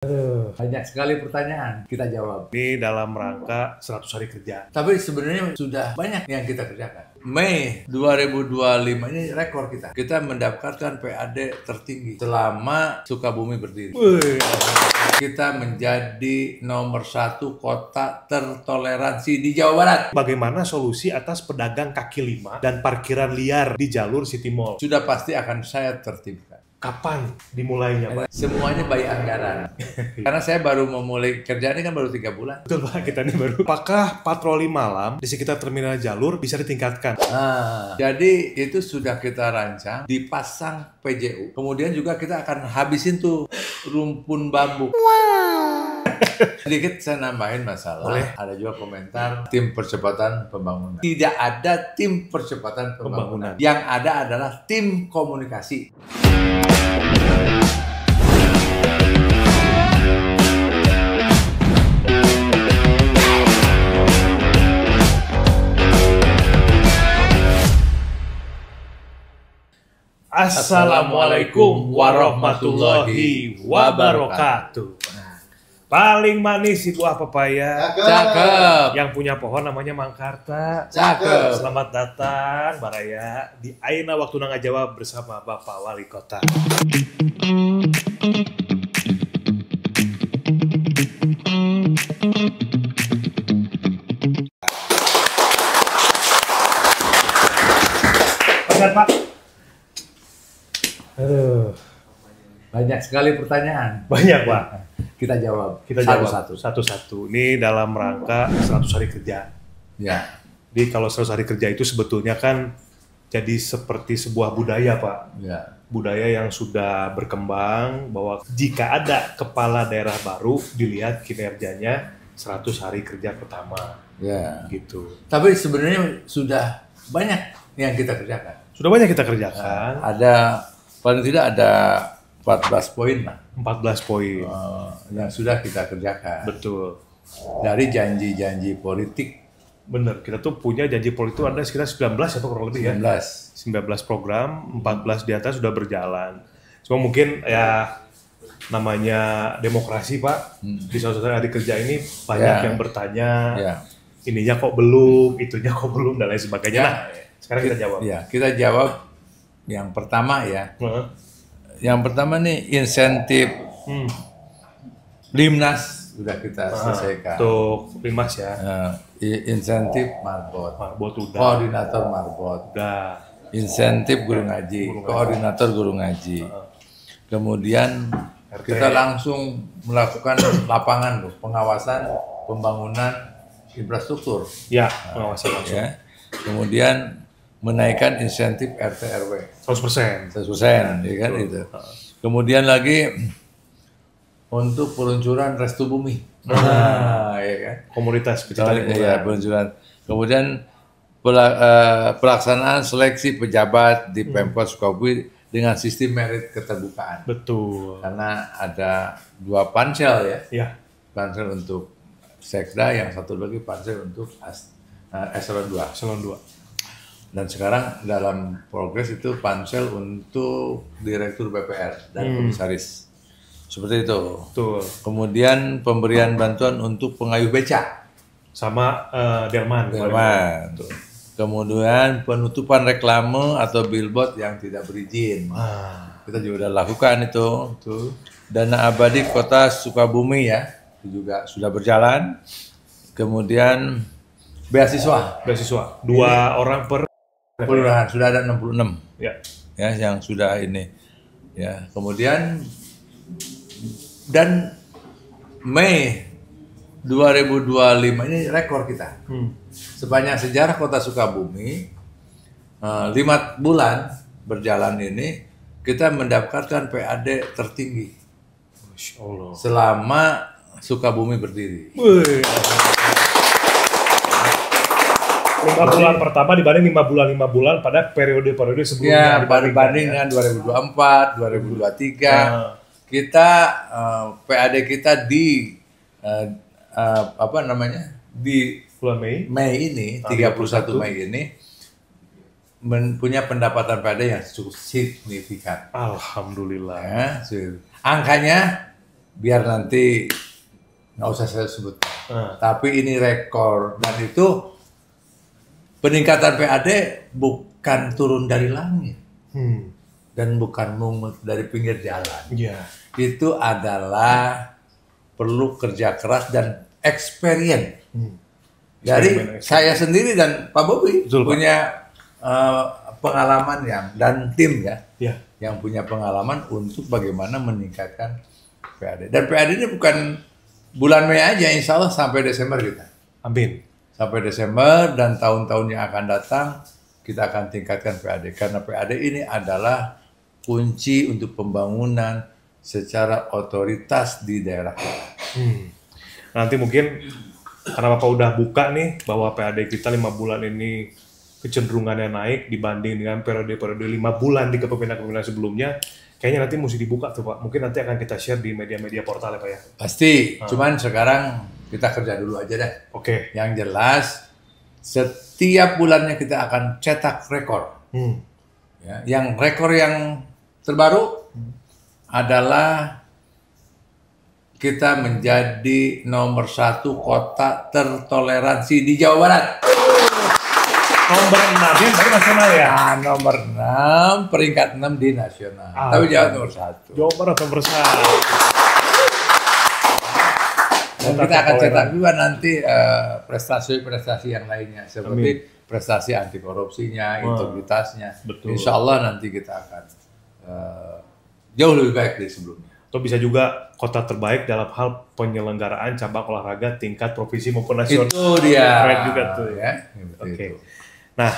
Banyak sekali pertanyaan, kita jawab. Ini dalam rangka 100 hari kerja. Tapi sebenarnya sudah banyak yang kita kerjakan. Mei 2025 ini rekor kita. Kita mendapatkan PAD tertinggi selama Sukabumi berdiri. Kita menjadi nomor 1 kota tertoleransi di Jawa Barat. Bagaimana solusi atas pedagang kaki lima dan parkiran liar di jalur City Mall? Sudah pasti akan saya tertibkan. Kapan dimulainya, Pak? Semuanya by anggaran. Karena saya baru memulai kerjaan ini kan baru 3 bulan. Betul, Pak, kita ini baru. Apakah patroli malam di sekitar terminal jalur bisa ditingkatkan? Jadi itu sudah kita rancang, dipasang PJU. Kemudian juga kita akan habisin tuh rumpun bambu. Sedikit saya nambahin masalah. Boleh. Ada juga komentar tim percepatan pembangunan. Tidak ada tim percepatan pembangunan. Yang ada adalah tim komunikasi. Assalamualaikum warahmatullahi wabarakatuh. Paling manis si buah pepaya. Cakep. Yang punya pohon namanya Mang Karta. Cakep. Selamat datang Baraya di Ayeuna Waktu Nanga Jawa bersama Bapak Wali Kota. Benar, Pak. Banyak sekali pertanyaan. Banyak, Pak. Kita jawab. Kita jawab satu-satu. satu-satu. Ini dalam rangka 100 hari kerja. Ya. Jadi kalau 100 hari kerja itu sebetulnya kan jadi seperti sebuah budaya, Pak. Ya. Budaya yang sudah berkembang bahwa jika ada kepala daerah baru dilihat kinerjanya 100 hari kerja pertama. Ya. Gitu. Tapi sebenarnya sudah banyak yang kita kerjakan. Sudah banyak kita kerjakan. Ada paling tidak ada 14 poin lah 14 poin. yang sudah kita kerjakan. Betul. Dari janji-janji politik Bener, kita tuh punya janji politik ada sekitar 19 atau kurang lebih ya. 19. 19 program, 14 di atas sudah berjalan. Cuma mungkin ya namanya demokrasi, Pak. Di suatu hari kerja ini banyak Ya. yang bertanya, Ya. ininya kok belum, itunya kok belum, dan lain sebagainya. Ya. Nah, sekarang kita jawab. Ya, kita jawab yang pertama ya. Heeh. Yang pertama nih insentif Hmm. Limnas sudah kita selesaikan. Untuk Limas ya. Insentif Marbot. Marbot udah. Koordinator Marbot. Udah. Insentif guru ngaji. Koordinator guru ngaji. Kemudian RT. kita langsung melakukan lapangan loh, pengawasan pembangunan infrastruktur. Ya, pengawasan langsung. Ya. Kemudian menaikkan insentif RT RW 100%. 100%, ya kan itu. Kemudian lagi untuk peluncuran restu bumi. Nah, ya kan. Komunitas pecinta Ya, lingkungan. peluncuran. Kemudian pelaksanaan seleksi pejabat di Pemkot Sukabumi dengan sistem merit keterbukaan. Betul. Karena ada 2 pansel ya. Ya. Pansel untuk Sekda, yang satu lagi pansel untuk Eselon 2. Eselon 2. Dan sekarang dalam progres itu pansel untuk Direktur BPR dan Komisaris. Seperti itu. Betul. Kemudian pemberian bantuan untuk pengayuh beca. Sama Delman. Delman. Kemudian penutupan reklame atau billboard yang tidak berizin. Kita juga sudah lakukan itu. Betul. Dana abadi Kota Sukabumi ya, itu juga sudah berjalan. Kemudian beasiswa. Beasiswa. 2 orang per. Kelurahan sudah ada 66 Ya. ya yang sudah ini. Ya, kemudian dan Mei 2025 ini rekor kita. Sepanjang sejarah Kota Sukabumi 5 bulan berjalan ini kita mendapatkan PAD tertinggi Masya Allah. selama Sukabumi berdiri. 5 bulan pertama dibanding 5 bulan pada periode-periode sebelumnya. Ya, berbanding dengan 2024, 2023. Kita PAD kita di di bulan Mei. Mei ini 31 Mei ini punya pendapatan PAD yang cukup signifikan. Alhamdulillah. Ya, angkanya biar nanti nggak usah saya sebut. Tapi ini rekor dan itu peningkatan PAD bukan turun dari langit dan bukan mungut dari pinggir jalan. Itu adalah perlu kerja keras dan experience. Jadi saya sendiri dan Pak Bobi punya pengalaman dan tim yang punya pengalaman untuk bagaimana meningkatkan PAD. Dan PAD ini bukan bulan Mei aja, insya Allah sampai Desember kita. Amin. Sampai Desember dan tahun-tahun yang akan datang kita akan tingkatkan PAD. Karena PAD ini adalah kunci untuk pembangunan secara otoritas di daerah kita. Nanti mungkin karena Bapak udah buka nih bahwa PAD kita 5 bulan ini kecenderungannya naik dibanding dengan periode-periode 5 bulan di kepemimpinan sebelumnya, kayaknya nanti mesti dibuka tuh Pak. Mungkin nanti akan kita share di media-media portal ya Pak ya. Pasti, cuman sekarang kita kerja dulu aja deh. Oke. Yang jelas setiap bulannya kita akan cetak rekor. Ya, yang rekor yang terbaru adalah kita menjadi nomor 1 kota tertoleransi di Jawa Barat. Nomor 6 ya, nasional ya? Nah, nomor 6, peringkat 6 di nasional. Tapi Jawa nomor 1. Jawa Barat nomor 1. Dan kita akan cetak juga nanti prestasi-prestasi yang lainnya. Seperti prestasi anti korupsinya, integritasnya. Insya Allah nanti kita akan jauh lebih baik dari sebelumnya. Atau bisa juga kota terbaik dalam hal penyelenggaraan cabang olahraga tingkat provinsi maupun nasional. Itu dia. Keren juga tuh ya. Oke. Nah,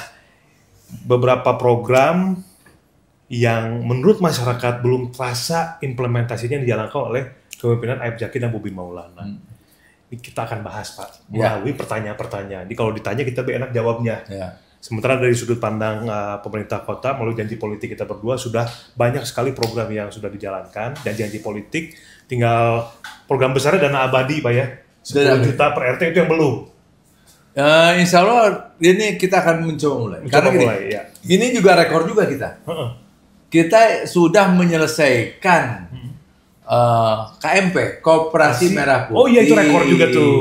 beberapa program yang menurut masyarakat belum terasa implementasinya dijalankan oleh kepemimpinan Aib Jaki dan Bobi Maulana. Ini kita akan bahas Pak, melalui pertanyaan-pertanyaan. Jadi kalau ditanya kita lebih enak jawabnya. Sementara dari sudut pandang pemerintah kota melalui janji politik kita berdua sudah banyak sekali program yang sudah dijalankan dan janji politik. Tinggal program besarnya dana abadi Pak ya, 10 juta per RT itu yang belum. Insya Allah ini kita akan mencoba mulai. Karena ini juga rekor juga kita. Kita sudah menyelesaikan KMP, Koperasi Merah Putih. Oh iya itu rekor juga tuh.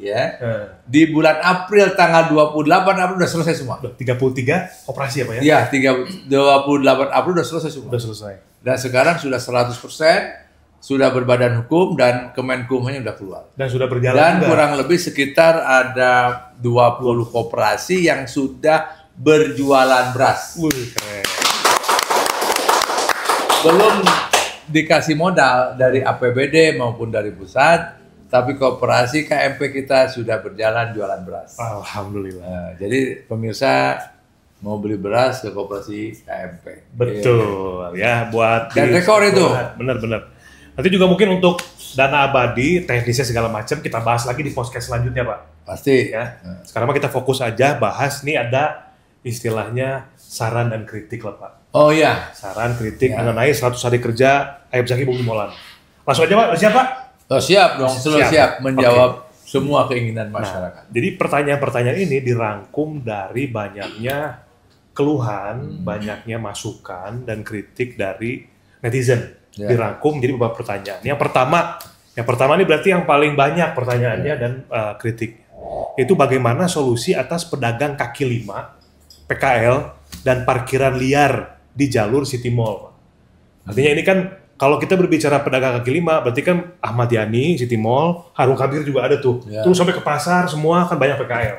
Ya. Di bulan April tanggal 28 April udah selesai semua. 33 koperasi apa ya? Iya, 28 April udah selesai semua. Udah selesai. Dan sekarang sudah 100%, sudah berbadan hukum dan Kemenkumham udah keluar. Dan sudah berjalan dan juga. Kurang lebih sekitar ada 20 koperasi yang sudah berjualan beras. Keren. Belum dikasih modal dari APBD maupun dari pusat. Tapi koperasi KMP kita sudah berjalan jualan beras. Alhamdulillah. Jadi pemirsa mau beli beras ke koperasi KMP. Betul ya buat dan rekor itu. Benar-benar. Nanti juga mungkin untuk dana abadi, teknisnya segala macam kita bahas lagi di podcast selanjutnya Pak. Pasti. Ya. Sekarang kita fokus aja bahas nih ada istilahnya saran dan kritik lah Pak. Oh iya. Saran kritik mengenai 100 hari kerja Aib Jaki Bobi Maulana. Langsung aja Pak, siap Pak? Oh, siap dong, siap menjawab semua keinginan masyarakat. Jadi pertanyaan-pertanyaan ini dirangkum dari banyaknya keluhan, banyaknya masukan dan kritik dari netizen. Dirangkum jadi beberapa pertanyaan. Yang pertama ini berarti yang paling banyak pertanyaannya dan kritik. Itu bagaimana solusi atas pedagang kaki lima, PKL dan parkiran liar di jalur City Mall. Artinya ini kan kalau kita berbicara pedagang kaki lima, berarti kan Ahmad Yani, City Mall, Harun Kabir juga ada tuh. Terus sampai ke pasar, semua kan banyak PKL.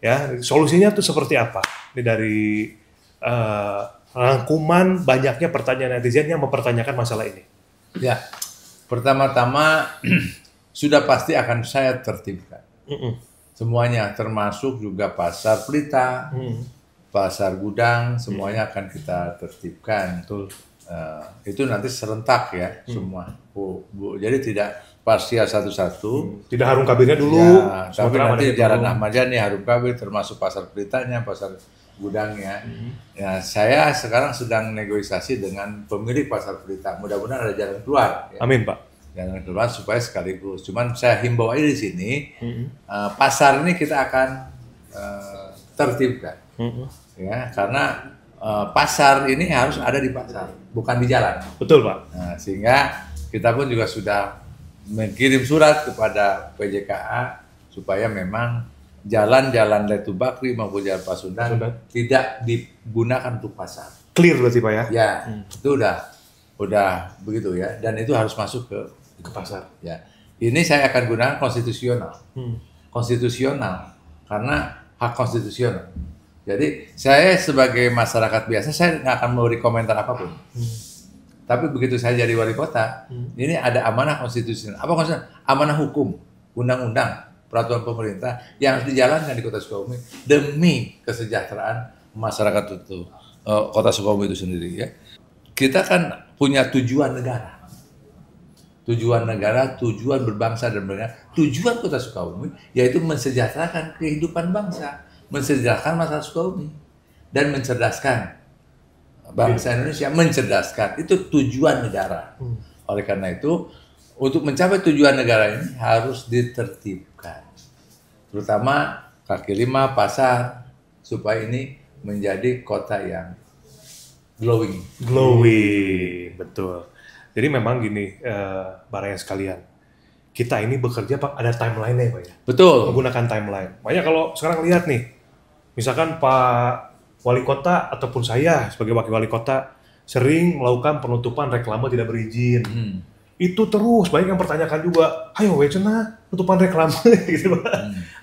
Ya, solusinya tuh seperti apa? Ini dari rangkuman banyaknya pertanyaan netizen yang mempertanyakan masalah ini. Ya, pertama-tama sudah pasti akan saya tertibkan. Semuanya, termasuk juga pasar Pelita, pasar Gudang, semuanya akan kita tertibkan. Itu nanti serentak ya semua. Jadi tidak parsial satu-satu. Tidak Harun Kabirnya dulu. Ya, tapi nanti Jalan Ahmad Yani, Harun Kabir, termasuk pasar Pelitanya, pasar Gudangnya. Ya, saya sekarang sedang negosiasi dengan pemilik pasar Pelita. Mudah-mudahan ada jalan keluar. Ya. Amin Pak. Jalan keluar supaya sekaligus. Cuman saya himbau aja di sini, pasar ini kita akan tertibkan. Ya, karena pasar ini harus ada di pasar, bukan di jalan. Betul Pak. Nah, sehingga kita pun juga sudah mengirim surat kepada PJKA supaya memang jalan-jalan Letu Bakri maupun Jalan Pasundan tidak digunakan untuk pasar. Clear berarti Pak ya? Ya, itu udah begitu ya, dan itu harus masuk ke pasar. Ya, ini saya akan gunakan konstitusional, konstitusional karena hak konstitusional. Jadi saya sebagai masyarakat biasa saya nggak akan memberi komentar apapun. Tapi begitu saya jadi wali kota, ini ada amanah konstitusional. Apa konstitusional? Amanah hukum, undang-undang, peraturan pemerintah yang harus dijalankan di Kota Sukabumi demi kesejahteraan masyarakat itu, Kota Sukabumi itu sendiri ya. Kita kan punya tujuan negara. Tujuan negara, tujuan berbangsa dan bernegara. Tujuan Kota Sukabumi yaitu mensejahterakan kehidupan bangsa, mensejahterakan masyarakat Sukabumi dan mencerdaskan bangsa Indonesia, mencerdaskan. Itu tujuan negara. Oleh karena itu, untuk mencapai tujuan negara ini harus ditertibkan. Terutama kaki lima, pasar, supaya ini menjadi kota yang glowing. Glowing, betul. Jadi memang gini, barang sekalian, kita ini bekerja Pak, ada timeline-nya Pak ya? Betul. Menggunakan timeline. Makanya kalau sekarang lihat nih, misalkan Pak Wali Kota ataupun saya sebagai wakil wali kota sering melakukan penutupan reklame tidak berizin. Itu terus banyak yang pertanyakan juga, ayo wecena penutupan reklame gitu Pak.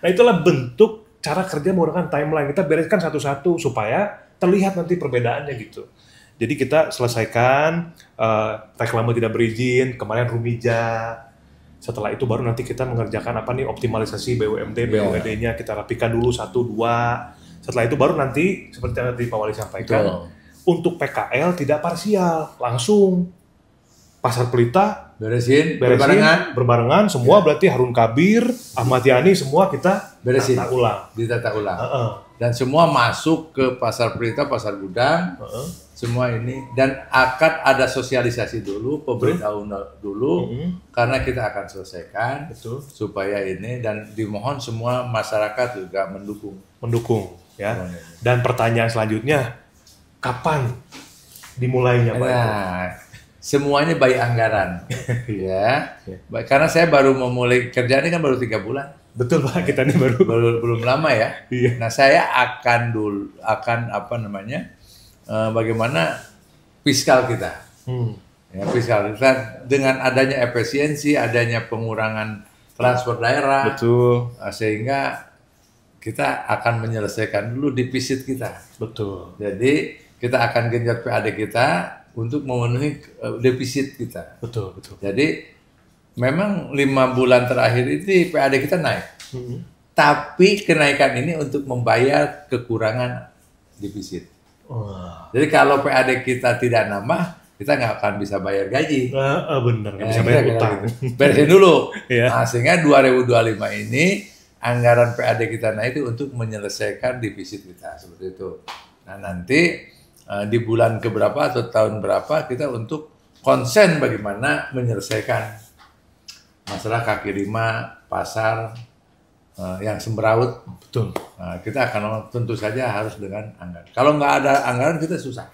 Nah itulah bentuk cara kerja menggunakan timeline. Kita bereskan satu-satu supaya terlihat nanti perbedaannya gitu. Jadi kita selesaikan reklame tidak berizin, kemarin Rumija. Setelah itu baru nanti kita mengerjakan apa nih optimalisasi BUMD, BUMD-nya kita rapikan dulu 1, 2. Setelah itu baru nanti seperti yang tadi Pak Wali sampaikan, untuk PKL tidak parsial, langsung Pasar Pelita beresin berbarengan semua berarti Harun Kabir, Ahmad Yani semua kita beresin, ditata ulang. Dan semua masuk ke Pasar Pelita, Pasar Gudang, semua ini, dan akan ada sosialisasi dulu, pemberitahuan dulu, karena kita akan selesaikan supaya ini, dan dimohon semua masyarakat juga mendukung. Ya. Dan pertanyaan selanjutnya, kapan dimulainya Pak? Nah, semuanya by anggaran, ya. Karena saya baru memulai kerja ini kan baru 3 bulan. Betul Pak, kita ini belum lama ya. Nah saya akan bagaimana fiskal kita, ya, fiskal kita dengan adanya efisiensi, adanya pengurangan transfer daerah, betul, sehingga kita akan menyelesaikan dulu defisit kita. Betul. Jadi kita akan genjot PAD kita untuk memenuhi defisit kita. Betul. Jadi memang 5 bulan terakhir itu PAD kita naik. Tapi kenaikan ini untuk membayar kekurangan defisit. Jadi kalau PAD kita tidak nambah, kita nggak akan bisa bayar gaji. Benar, nggak bisa bayar utang. Gitu. Beresin dulu. Nah, sehingga 2025 ini anggaran PAD kita naik itu untuk menyelesaikan defisit kita, seperti itu. Nah nanti di bulan keberapa atau tahun berapa kita untuk konsen bagaimana menyelesaikan masalah kaki lima, pasar yang sembraut. Betul. Nah, kita akan tentu saja harus dengan anggaran. Kalau nggak ada anggaran kita susah.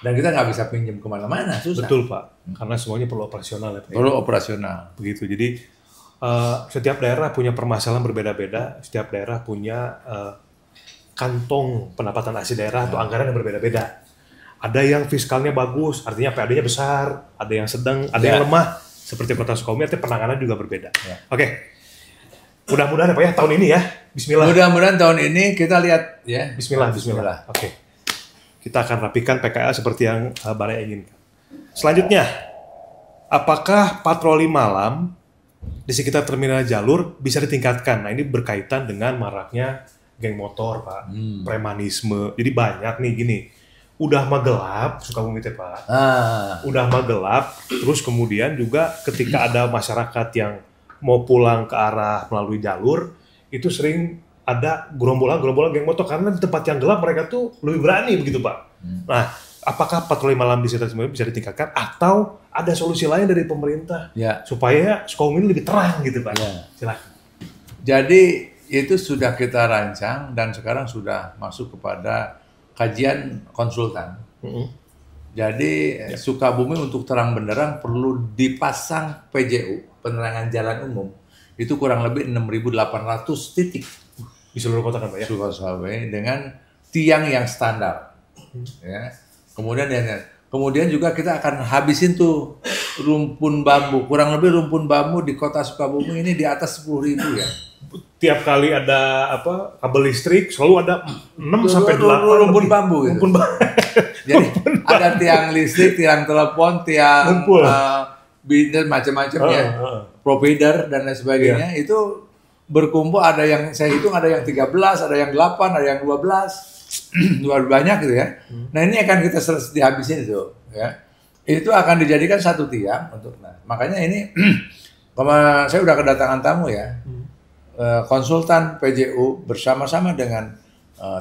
Dan kita nggak bisa pinjam kemana-mana, susah. Betul Pak, karena semuanya perlu operasional ya Pak. Perlu operasional. Begitu, jadi setiap daerah punya permasalahan berbeda-beda, setiap daerah punya kantong pendapatan asli daerah atau anggaran yang berbeda-beda. Ada yang fiskalnya bagus, artinya PAD-nya besar, ada yang sedang, ada yang lemah, seperti Kota Sukabumi, artinya penanganan juga berbeda. Oke. Mudah-mudahan ya Pak ya, tahun ini ya, bismillah. Mudah-mudahan tahun ini kita lihat ya. Bismillah. Oke. Kita akan rapikan PKL seperti yang Balai inginkan. Selanjutnya, apakah patroli malam di sekitar terminal jalur bisa ditingkatkan? Nah ini berkaitan dengan maraknya geng motor Pak, premanisme. Jadi banyak nih gini, udah mah gelap, Sukabumi teh Pak. Udah mah gelap, terus kemudian juga ketika ada masyarakat yang mau pulang ke arah melalui jalur, itu sering ada gerombolan geng motor karena di tempat yang gelap mereka tuh lebih berani begitu Pak. Nah, apakah patroli malam di sekitar Sukabumi bisa ditingkatkan atau ada solusi lain dari pemerintah supaya Sukabumi lebih terang gitu Pak? Silakan. Jadi itu sudah kita rancang dan sekarang sudah masuk kepada kajian konsultan. Jadi Sukabumi untuk terang benderang perlu dipasang PJU. penerangan jalan umum itu kurang lebih 6.800 titik Di seluruh kota kan Pak ya? seluruh Surabaya dengan tiang yang standar. Ya. Kemudian juga kita akan habisin tuh rumpun bambu. Kurang lebih rumpun bambu di kota Sukabumi ini di atas 10.000 ya. Tiap kali ada kabel listrik selalu ada 6 sampai 8 rumpun bambu gitu. Jadi ada tiang listrik, tiang telepon, tiang binder macam-macam ya. Provider dan lain sebagainya itu berkumpul, ada yang saya hitung ada yang 13, ada yang 8, ada yang 12. Luar banyak gitu ya. Nah, ini akan kita dihabisin itu ya. Itu akan dijadikan satu tiang untuk makanya ini saya udah kedatangan tamu ya. Konsultan PJU bersama-sama dengan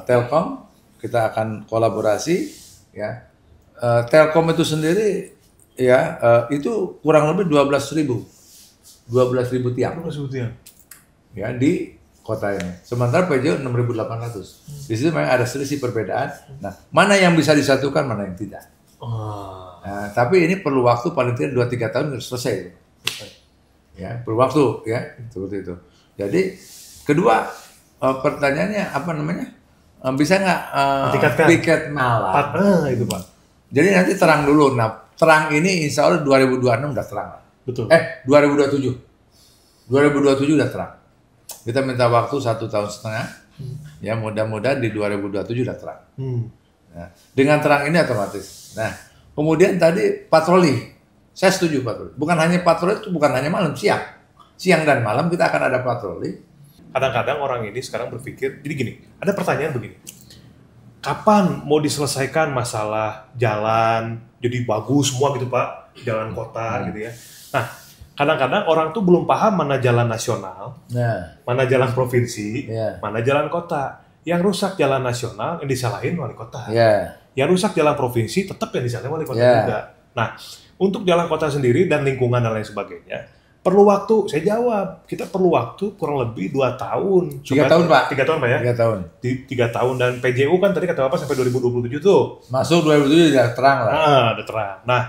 Telkom kita akan kolaborasi ya. Telkom itu sendiri ya itu kurang lebih 12.000 tiang. 12.000 tiang. Ya di kota ini. Sementara PJU 6.800. Di situ memang ada selisih perbedaan. Nah, mana yang bisa disatukan, mana yang tidak. Nah, tapi ini perlu waktu paling tidak 2-3 tahun harus selesai. Ya, perlu waktu ya, seperti itu. Jadi kedua pertanyaannya apa namanya? Bisa nggak tiket malam? Itu Pak. Jadi nanti terang dulu. Nah, terang ini insya Allah 2026 udah terang. Betul. 2027. 2027 udah terang. Kita minta waktu 1,5 tahun. Ya mudah-mudahan di 2027 udah terang. Nah, dengan terang ini otomatis. Nah, kemudian tadi patroli. Saya setuju patroli. Bukan hanya patroli itu bukan hanya malam, siang dan malam kita akan ada patroli. Kadang-kadang orang ini sekarang berpikir, jadi gini, ada pertanyaan begini. Kapan mau diselesaikan masalah jalan, jadi bagus semua gitu Pak, jalan kota gitu ya. Nah, kadang-kadang orang tuh belum paham mana jalan nasional, mana jalan provinsi, mana jalan kota. Yang rusak jalan nasional yang disalahin wali kota. Yang rusak jalan provinsi tetap yang disalahin wali kota juga. Nah, untuk jalan kota sendiri dan lingkungan dan lain sebagainya, perlu waktu. Saya jawab, kita perlu waktu kurang lebih 2 tahun. 3 tahun Pak. 3 tahun Pak ya? 3 tahun. 3 tahun dan PJU kan tadi kata Bapak sampai 2027 tuh. Masuk 2027 udah terang lah. Udah terang. Nah,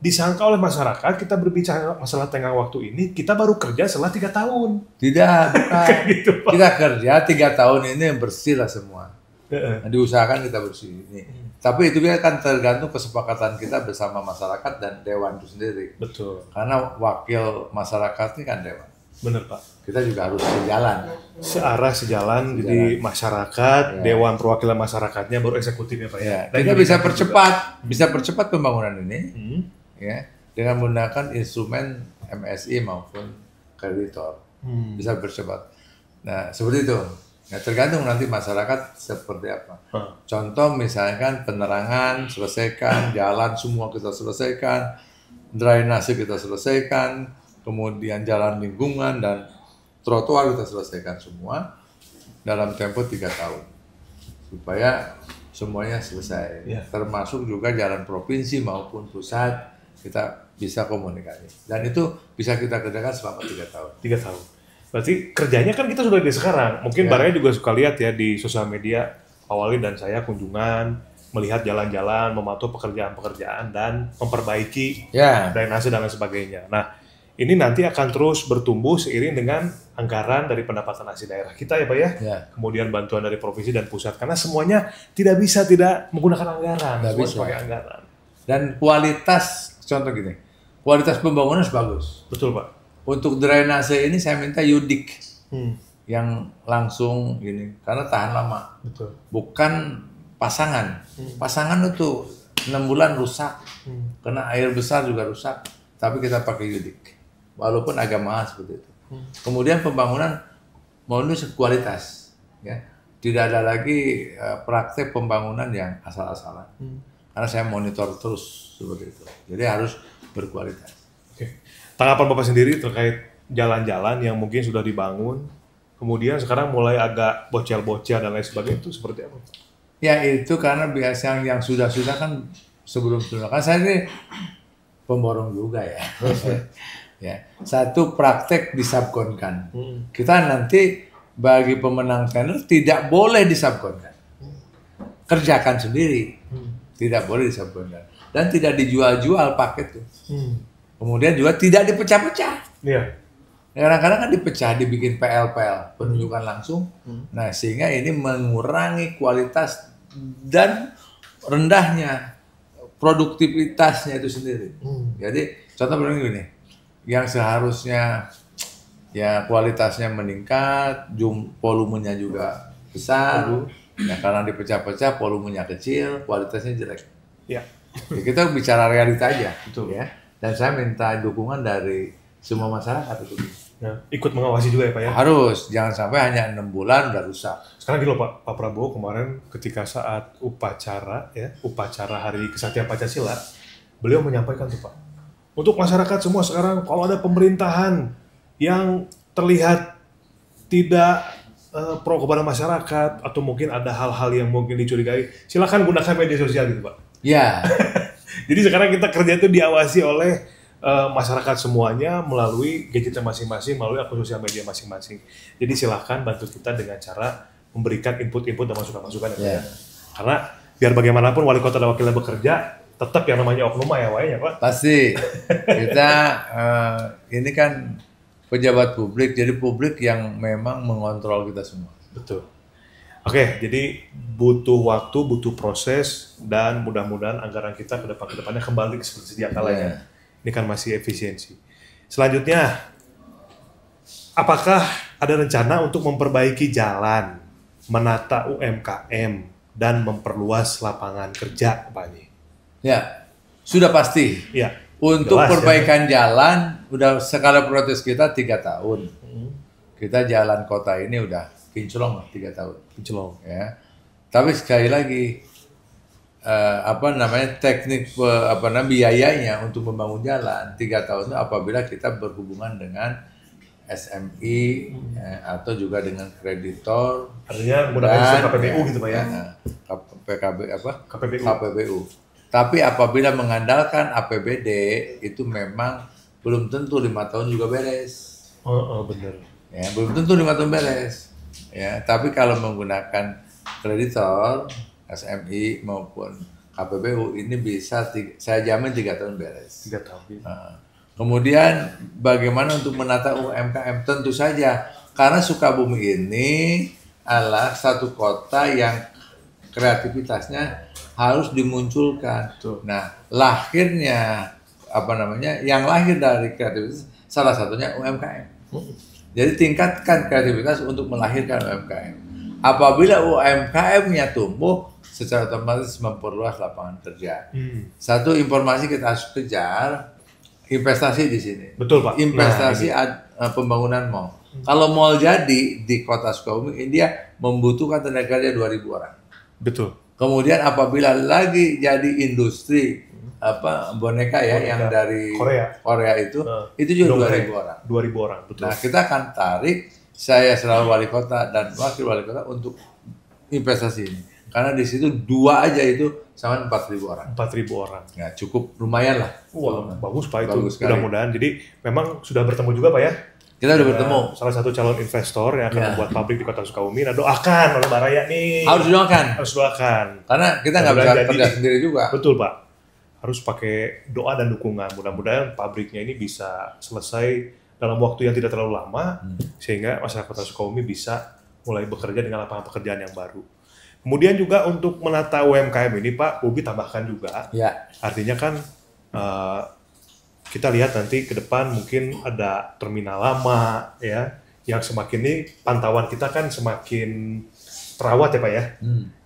disangka oleh masyarakat kita berbicara masalah tengah waktu ini, kita baru kerja setelah 3 tahun. Tidak, bukan. Gitu, Pak. Kita kerja 3 tahun ini bersih lah semua. Nah, diusahakan kita bersih ini. Tapi itu kan tergantung kesepakatan kita bersama masyarakat dan dewan itu sendiri. Betul. Karena wakil masyarakat ini kan dewan. Bener Pak. Kita juga harus sejalan. Sejalan. Jadi masyarakat, dewan perwakilan masyarakatnya baru eksekutifnya Pak ya. Dan kita bisa percepat pembangunan ini. Ya, dengan menggunakan instrumen MSI maupun kreditor bisa bercepat. Nah seperti itu. Nah, tergantung nanti masyarakat seperti apa. Contoh misalkan penerangan selesaikan, jalan semua kita selesaikan, drainase kita selesaikan, kemudian jalan lingkungan dan trotoar kita selesaikan semua dalam tempo 3 tahun supaya semuanya selesai. Termasuk juga jalan provinsi maupun pusat. Kita bisa komunikasi dan itu bisa kita kerjakan selama 3 tahun. 3 tahun. Berarti kerjanya kan kita sudah di sekarang. Mungkin barangnya juga suka lihat ya di sosial media. Pak Wali dan saya kunjungan, melihat jalan-jalan, memantau pekerjaan-pekerjaan dan memperbaiki drainase dan lain sebagainya. Nah, ini nanti akan terus bertumbuh seiring dengan anggaran dari pendapatan asli daerah kita ya Pak ya. Kemudian bantuan dari provinsi dan pusat karena semuanya tidak bisa tidak menggunakan anggaran. Tidak bisa. Pakai anggaran. Dan kualitas, contoh gini, kualitas pembangunan harus bagus. Betul Pak. Untuk drainase ini saya minta Yudik yang langsung gini, karena tahan lama. Betul. Bukan pasangan. Pasangan itu 6 bulan rusak, kena air besar juga rusak. Tapi kita pakai Yudik, walaupun agak mahal seperti itu. Kemudian pembangunan menuju kualitas, ya. Tidak ada lagi praktek pembangunan yang asal-asalan. Karena saya monitor terus seperti itu. Jadi harus berkualitas. Tanggapan Bapak sendiri terkait jalan-jalan yang mungkin sudah dibangun, kemudian sekarang mulai agak bocel-bocel dan lain sebagainya itu seperti apa? Ya itu karena biasa yang sudah-sudah kan sebelum-sebelumnya. Kan saya ini pemborong juga ya. Ya. Satu praktek disubkonkan. Kita nanti bagi pemenang tender tidak boleh disubkonkan. Kerjakan sendiri. Tidak boleh disubkonkan. Dan tidak dijual-jual paket tuh. Kemudian juga tidak dipecah-pecah. Iya. Kadang-kadang kan dipecah, dibikin PL-PL, penunjukan langsung. Nah, sehingga ini mengurangi kualitas dan rendahnya produktivitasnya itu sendiri. Jadi, contoh begini gini, yang seharusnya ya kualitasnya meningkat, volumenya juga besar, ya karena dipecah-pecah, volumenya kecil, kualitasnya jelek. Ya. Ya, kita bicara realita aja, Betul. ya. Dan saya minta dukungan dari semua masyarakat itu. Ya, ikut mengawasi juga ya Pak ya? Harus, jangan sampai hanya 6 bulan udah rusak. Sekarang gini loh Pak Prabowo kemarin ketika saat upacara Hari Kesaktian Pancasila, beliau menyampaikan tuh Pak, untuk masyarakat semua sekarang kalau ada pemerintahan yang terlihat tidak pro kepada masyarakat atau mungkin ada hal-hal yang mungkin dicurigai, silakan gunakan media sosial gitu Pak. Ya. Jadi sekarang kita kerja itu diawasi oleh masyarakat semuanya melalui gadgetnya masing-masing, melalui akun sosial media masing-masing. Jadi silahkan bantu kita dengan cara memberikan input-input dan masukan-masukan ya. Karena biar bagaimanapun wali kota dan wakilnya bekerja, tetap yang namanya oknum ya Pak. Pasti. Kita ini kan pejabat publik, jadi publik yang memang mengontrol kita semua. Betul. Oke, jadi butuh waktu, butuh proses, dan mudah-mudahan anggaran kita ke depannya kembali seperti sedia kala ya. Ini kan masih efisiensi. Selanjutnya, apakah ada rencana untuk memperbaiki jalan, menata UMKM, dan memperluas lapangan kerja, Pak Haji? Ya, sudah pasti. Ya. Untuk Jelas, perbaikan jalan, udah skala prioritas kita 3 tahun. Kita jalan kota ini udah kinclong lah 3 tahun. Kinclong. Ya. Tapi sekali lagi, teknik biayanya untuk membangun jalan 3 tahun itu apabila kita berhubungan dengan SMI atau juga dengan kreditor, artinya menggunakan KPBU gitu Pak ya? KPBU. Tapi apabila mengandalkan APBD itu memang belum tentu 5 tahun juga beres. Benar. Ya, belum tentu 5 tahun beres. Ya, tapi kalau menggunakan kreditor SMI maupun KPBU ini bisa saya jamin 3 tahun beres. 3 tahun. Kemudian bagaimana untuk menata UMKM? Tentu saja karena Sukabumi ini adalah satu kota yang kreativitasnya harus dimunculkan. Nah, yang lahir dari kreativitas salah satunya UMKM. Jadi tingkatkan kreativitas untuk melahirkan UMKM. Apabila UMKM-nya tumbuh, secara otomatis memperluas lapangan kerja. Satu informasi kita harus kejar, investasi di sini. Betul Pak. Investasi pembangunan mall. Kalau mall jadi di kota Sukabumi, dia membutuhkan tenaga kerja 2.000 orang. Betul. Kemudian apabila lagi jadi industri boneka yang dari Korea itu juga 2.000 orang. 2.000 orang, betul. Nah, kita akan tarik, saya selalu wali kota dan wakil wali kota untuk investasi ini. Karena di situ 2 aja itu sama 4.000 orang. 4.000 orang. Ya, cukup lumayan lah. Wah, bagus Pak itu. Bagus mudah-mudahan. Jadi memang sudah bertemu juga Pak ya? Kita udah bertemu. Salah satu calon investor yang akan membuat pabrik di kota Sukabumi. Nah, doakan oleh Mbak Raya nih. Harus doakan. Harus doakan. Karena kita nggak bisa kerja sendiri juga. Betul Pak. Harus pakai doa dan dukungan. Mudah-mudahan pabriknya ini bisa selesai dalam waktu yang tidak terlalu lama, sehingga masyarakat kota Sukabumi bisa mulai bekerja dengan lapangan pekerjaan yang baru. Kemudian juga untuk menata UMKM ini Pak, Bobi tambahkan juga. Ya. Artinya kan kita lihat nanti ke depan mungkin ada terminal lama ya, yang semakin ini pantauan kita kan semakin terawat ya Pak ya.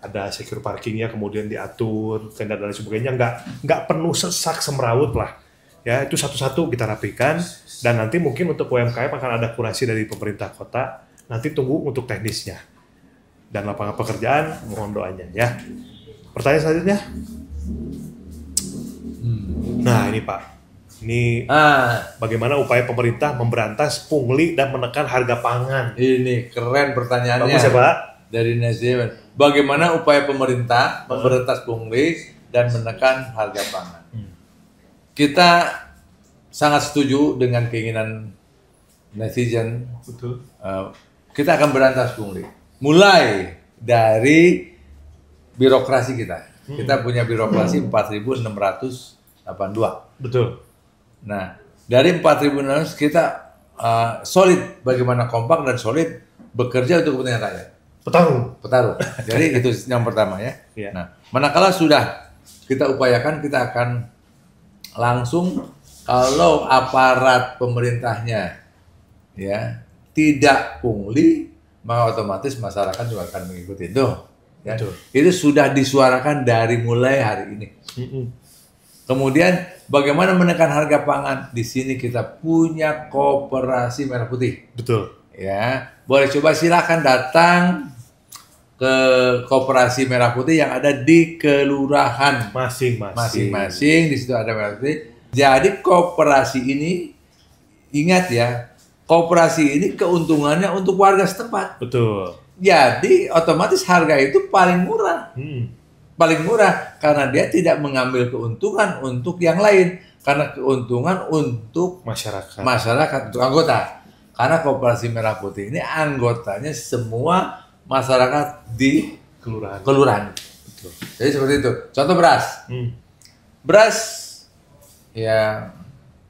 Ada secure parkingnya kemudian diatur, tenda dan sebagainya, nggak penuh sesak semrawut lah. Ya itu satu-satu kita rapikan, dan nanti mungkin untuk UMKM akan ada kurasi dari pemerintah kota. Nanti tunggu untuk teknisnya dan lapangan pekerjaan, mohon doanya ya. Pertanyaan selanjutnya. Nah ini Pak, ini bagaimana upaya pemerintah memberantas pungli dan menekan harga pangan? Ini keren pertanyaannya. Bagus ya Pak. Dari Nasiban. Bagaimana upaya pemerintah memberantas pungli dan menekan harga pangan? Kita sangat setuju dengan keinginan netizen. Betul. Kita akan berantas pungli. Mulai dari birokrasi kita. Kita punya birokrasi 4.682. Betul. Nah, dari 4.600 kita solid, bagaimana kompak dan solid bekerja untuk kepentingan rakyat. Petarung. Jadi itu yang pertama ya. Iya. Nah, manakala sudah kita upayakan, kita akan langsung kalau aparat pemerintahnya ya tidak pungli, maka otomatis masyarakat juga akan mengikuti itu. Ya. Itu sudah disuarakan dari mulai hari ini. Kemudian bagaimana menekan harga pangan? Di sini kita punya Koperasi Merah Putih. Betul. Ya, boleh coba silakan datang ke Koperasi Merah Putih yang ada di kelurahan masing-masing. Di situ ada Merah Putih. Jadi koperasi ini, ingat ya, koperasi ini keuntungannya untuk warga setempat. Betul. Jadi otomatis harga itu paling murah. Paling murah karena dia tidak mengambil keuntungan untuk yang lain, karena keuntungan untuk masyarakat untuk anggota. Karena Koperasi Merah Putih ini anggotanya semua masyarakat di kelurahan. Betul. Jadi seperti itu. Contoh beras. Beras ya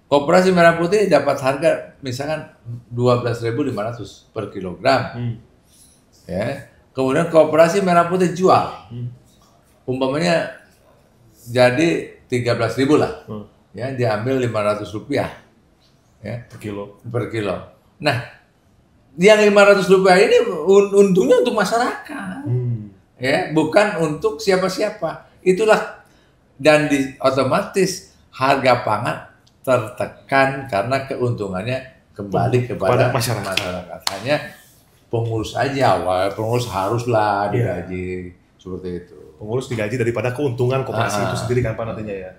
Koperasi Merah Putih dapat harga misalkan 12.500 per kilogram. Ya. Kemudian Koperasi Merah Putih jual. Umpamanya jadi 13.000 lah, ya diambil Rp500 ya per kilo. Nah, yang Rp500 ini untungnya untuk masyarakat, ya bukan untuk siapa-siapa. Itulah dan otomatis harga pangan tertekan karena keuntungannya kembali kepada masyarakat. Hanya pengurus aja, pengurus haruslah digaji seperti itu. Pengurus digaji daripada keuntungan koperasi itu sendiri kan Pak nantinya ya.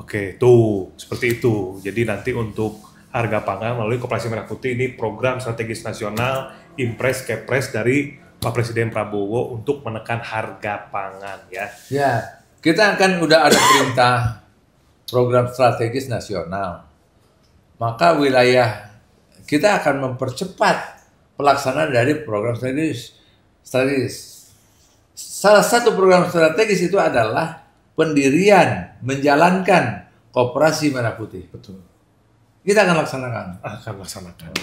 Oke, tuh seperti itu. Jadi nanti untuk harga pangan melalui Koperasi Merah Putih ini program strategis nasional Impres Kepres dari Pak Presiden Prabowo untuk menekan harga pangan ya. Ya, kita akan udah ada perintah program strategis nasional. Maka wilayah kita akan mempercepat pelaksanaan dari program strategis. Salah satu program strategis itu adalah pendirian, menjalankan Koperasi Merah Putih. Betul. Kita akan laksanakan.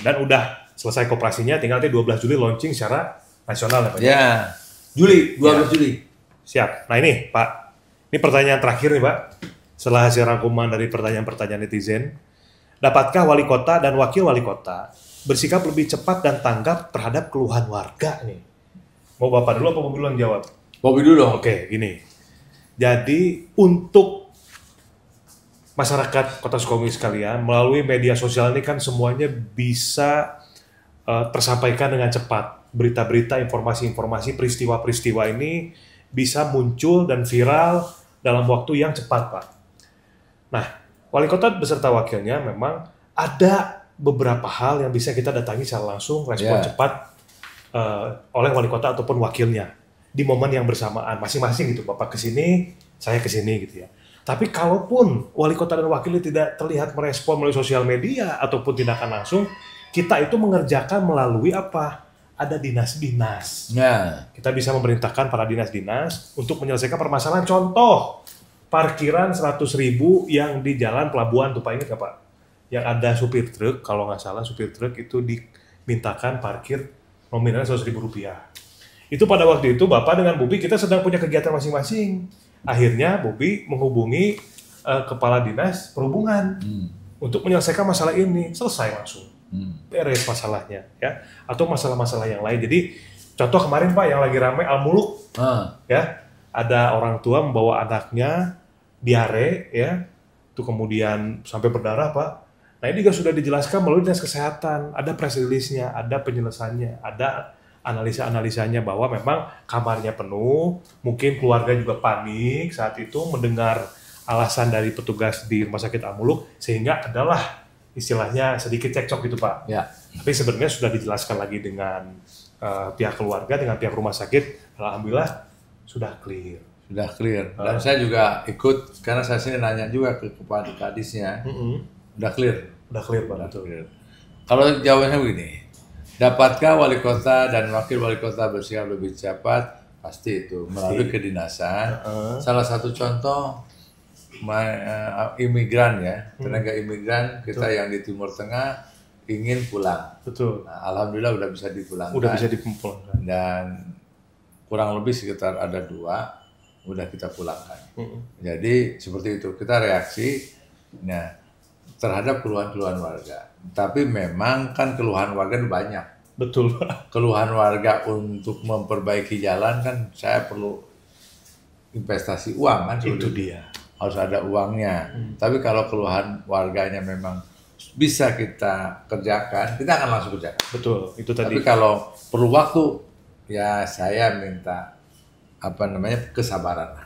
Dan udah selesai koperasinya, tinggal nanti 12 Juli launching secara nasional ya Pak? Ya, Juli, 12 Juli. Siap. Nah ini Pak, ini pertanyaan terakhir nih Pak. Setelah hasil rangkuman dari pertanyaan-pertanyaan netizen, dapatkah wali kota dan wakil wali kota bersikap lebih cepat dan tanggap terhadap keluhan warga nih? Mau Bapak dulu apa Bobi dulu yang jawab? Bobi dulu. Oke, gini. Jadi untuk masyarakat Kota Sukabumi sekalian, melalui media sosial ini kan semuanya bisa tersampaikan dengan cepat. Berita-berita, informasi-informasi, peristiwa-peristiwa ini bisa muncul dan viral dalam waktu yang cepat, Pak. Nah, wali kota beserta wakilnya memang ada beberapa hal yang bisa kita datangi secara langsung, respon cepat oleh wali kota ataupun wakilnya di momen yang bersamaan masing-masing gitu, Bapak kesini, saya kesini gitu ya. Tapi kalaupun wali kota dan wakilnya tidak terlihat merespon melalui sosial media ataupun tindakan langsung, kita itu mengerjakan melalui apa? Ada dinas-dinas. Kita bisa memerintahkan para dinas-dinas untuk menyelesaikan permasalahan. Contoh, parkiran 100.000 yang di jalan pelabuhan tuh Pak, ingat nggak Pak? Yang ada supir truk, kalau nggak salah supir truk itu dimintakan parkir nominalnya Rp100.000. Itu pada waktu itu Bapak dengan Bobi kita sedang punya kegiatan masing-masing. Akhirnya Bobi menghubungi kepala dinas perhubungan untuk menyelesaikan masalah ini. Selesai langsung. Beres masalahnya ya. Atau masalah-masalah yang lain. Jadi contoh kemarin Pak yang lagi ramai Al-Muluk ya. Ada orang tua membawa anaknya diare ya. Itu kemudian sampai berdarah Pak. Nah ini juga sudah dijelaskan melalui dinas kesehatan, ada press release-nya, ada penyelesaiannya, ada analisa-analisanya bahwa memang kamarnya penuh, mungkin keluarga juga panik saat itu mendengar alasan dari petugas di Rumah Sakit Al-Muluk, sehingga adalah istilahnya sedikit cekcok gitu Pak. Ya. Tapi sebenarnya sudah dijelaskan lagi dengan pihak keluarga, dengan pihak rumah sakit, alhamdulillah sudah clear. Sudah clear. Dan saya juga ikut, karena saya sini nanya juga ke kepala kadisnya. Udah clear. Udah clear Pak. Clear. Kalau jawabannya begini, dapatkah wali kota dan wakil wali kota bersikap lebih cepat? Pasti itu, melalui kedinasan. Salah satu contoh, imigran ya, tenaga imigran kita yang di Timur Tengah, ingin pulang. Betul. Nah, alhamdulillah udah bisa dipulangkan. Udah bisa dipulangkan. Dan kurang lebih sekitar ada 2 udah kita pulangkan. Jadi seperti itu kita reaksi terhadap keluhan-keluhan warga. Tapi memang kan keluhan warga itu banyak. Betul, Pak. Keluhan warga untuk memperbaiki jalan kan saya perlu investasi uang kan. Itu dia. Harus ada uangnya. Tapi kalau keluhan warganya memang bisa kita kerjakan, kita akan langsung kerjakan. Betul, itu tadi. Tapi kalau perlu waktu, ya saya minta kesabaran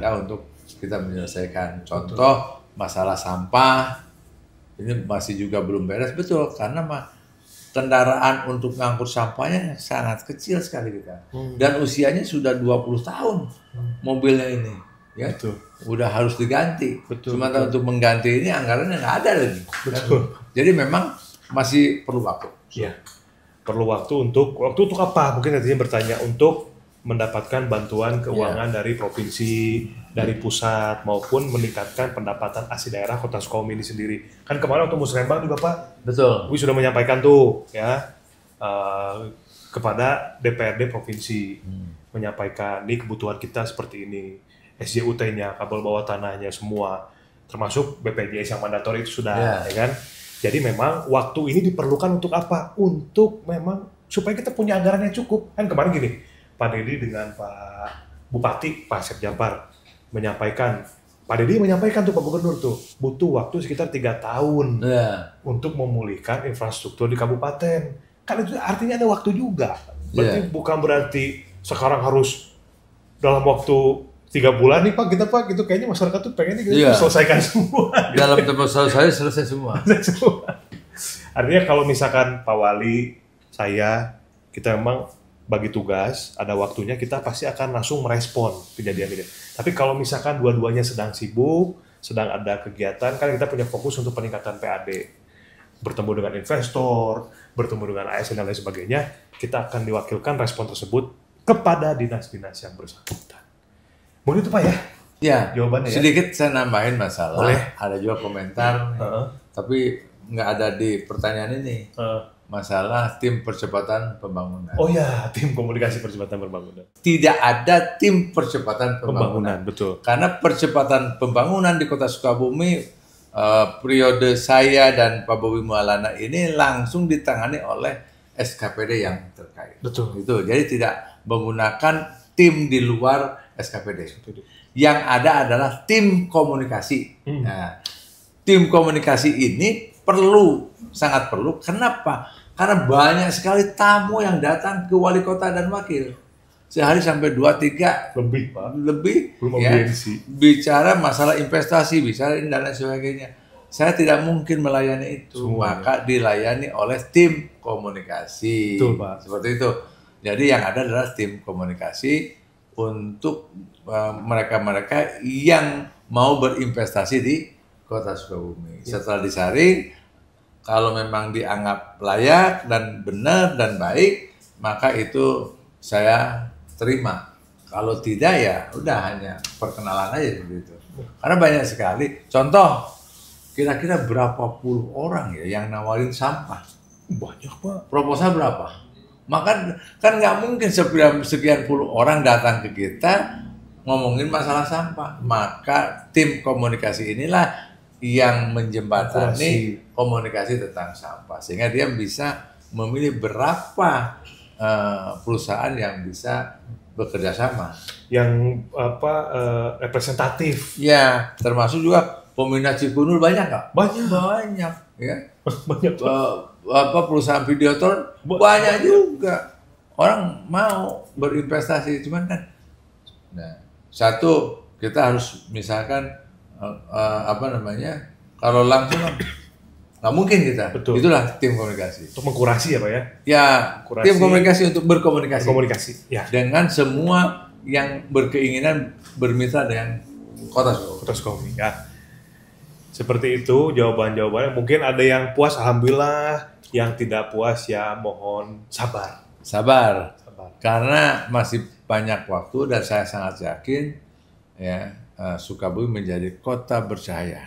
ya, untuk kita menyelesaikan. Contoh masalah sampah ini masih juga belum beres, betul, karena kendaraan untuk ngangkut sampahnya sangat kecil sekali kita. Dan usianya sudah 20 tahun mobilnya ini. Ya, betul. Udah harus diganti. Betul, Sementara untuk mengganti ini anggarannya nggak ada lagi. Betul. Jadi memang masih perlu waktu. Iya. Perlu waktu untuk apa? Mungkin nantinya bertanya untuk mendapatkan bantuan keuangan dari provinsi, dari pusat, maupun meningkatkan pendapatan asli daerah Kota Sukabumi ini sendiri. Kan kemarin waktu musrembang juga Pak, betul, Wi sudah menyampaikan tuh ya kepada DPRD provinsi, menyampaikan nih kebutuhan kita seperti ini, SJUT-nya, kabel bawah tanahnya semua, termasuk BPJS yang mandatori itu sudah, ya kan? Jadi memang waktu ini diperlukan untuk apa? Untuk memang supaya kita punya anggaran yang cukup. Kan kemarin gini, Pak Dedi dengan Pak Bupati, Pak Asep Jampar menyampaikan, Pak Dedi menyampaikan tuh Pak Gubernur tuh, butuh waktu sekitar 3 tahun untuk memulihkan infrastruktur di kabupaten. Kan itu artinya ada waktu juga. Berarti bukan berarti sekarang harus dalam waktu 3 bulan nih Pak, itu kayaknya masyarakat tuh pengennya kita selesaikan semua. Dalam tempat selesai semua. Artinya kalau misalkan Pak Wali, saya, kita memang bagi tugas, ada waktunya kita pasti akan langsung merespon kejadian ini. Tapi kalau misalkan dua-duanya sedang sibuk, sedang ada kegiatan, kan kita punya fokus untuk peningkatan PAD. Bertemu dengan investor, bertemu dengan ASN dan lain sebagainya, kita akan diwakilkan respon tersebut kepada dinas-dinas yang bersangkutan. Mungkin itu Pak ya? Ya, jawabannya sedikit saya nambahin masalah. Boleh. Ada juga komentar, tapi nggak ada di pertanyaan ini. Masalah tim percepatan pembangunan. Oh ya, tim komunikasi percepatan pembangunan. Tidak ada tim percepatan pembangunan. Betul. Karena percepatan pembangunan di Kota Sukabumi, periode saya dan Pak Bobi Mualana ini langsung ditangani oleh SKPD yang terkait. Betul. Itu. Jadi tidak menggunakan tim di luar SKPD. Yang ada adalah tim komunikasi. Nah, tim komunikasi ini sangat perlu. Kenapa? Karena banyak sekali tamu yang datang ke wali kota dan wakil. Sehari sampai 2-3 lebih, Pak. Belum ya, bicara masalah investasi, bicara ini dan lain sebagainya. Saya tidak mungkin melayani itu. Maka dilayani oleh tim komunikasi. Betul, Pak. Seperti itu. Jadi yang ada adalah tim komunikasi untuk mereka-mereka yang mau berinvestasi di Kota Sukabumi. Setelah disaring, kalau memang dianggap layak dan benar dan baik, maka itu saya terima. Kalau tidak ya udah hanya perkenalan aja seperti itu. Karena banyak sekali. Contoh, kira-kira berapa puluh orang ya yang nawarin sampah? Banyak Pak. Proposal berapa? Maka kan nggak mungkin sekian puluh orang datang ke kita ngomongin masalah sampah. Maka tim komunikasi inilah yang menjembatani komunikasi tentang sampah, sehingga dia bisa memilih berapa perusahaan yang bisa bekerja sama, yang representatif. Ya, termasuk juga peminat Cikunul banyak nggak? Banyak, ya. Banyak. Perusahaan videoton banyak juga. Orang mau berinvestasi, cuman kan, nah, satu kita harus misalkan kalau langsung nggak mungkin kita. Betul. Itulah tim komunikasi. Untuk mengkurasi ya Pak ya? Ya, tim komunikasi untuk berkomunikasi. Ya. Dengan semua yang berkeinginan bermitra dengan Kota Sukabumi. Ya. Seperti itu jawaban-jawabannya. Mungkin ada yang puas, alhamdulillah. Yang tidak puas ya mohon sabar. Sabar. Karena masih banyak waktu dan saya sangat yakin ya, Sukabumi menjadi kota bercahaya.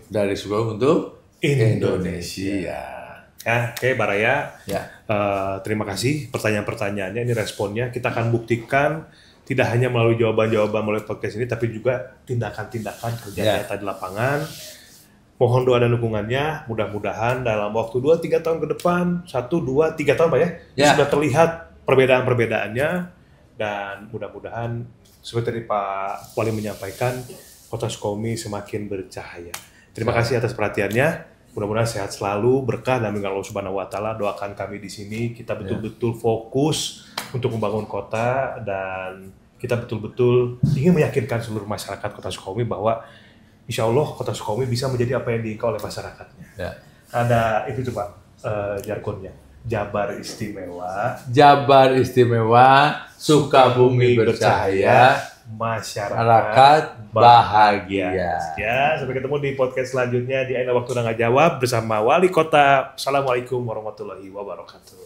Dari Sukabumi untuk Indonesia. Ya, oke Baraya. Ya. Terima kasih pertanyaan-pertanyaannya, ini responnya. Kita akan buktikan tidak hanya melalui jawaban-jawaban melalui podcast ini, tapi juga tindakan-tindakan kerja nyata di lapangan. Mohon doa dan dukungannya, mudah-mudahan dalam waktu 2-3 tahun ke depan, 1, 2, 3 tahun Pak ya, sudah terlihat perbedaan-perbedaannya, dan mudah-mudahan seperti Pak Wali menyampaikan, Kota Sukabumi semakin bercahaya. Terima kasih atas perhatiannya. Mudah-mudahan sehat selalu, berkah dan dengan Allah Subhanahu wa Ta'ala. Doakan kami di sini, kita betul-betul fokus untuk membangun kota, dan kita betul-betul ingin meyakinkan seluruh masyarakat Kota Sukabumi bahwa insya Allah Kota Sukabumi bisa menjadi apa yang diinginkan oleh masyarakatnya. Ya. Ada itu tuh Pak, jargonnya. Jabar Istimewa. Jabar Istimewa, Sukabumi bercahaya, masyarakat bahagia. Ya, sampai ketemu di podcast selanjutnya di Aina Waktu Nggak Jawab bersama Wali Kota. Assalamualaikum warahmatullahi wabarakatuh.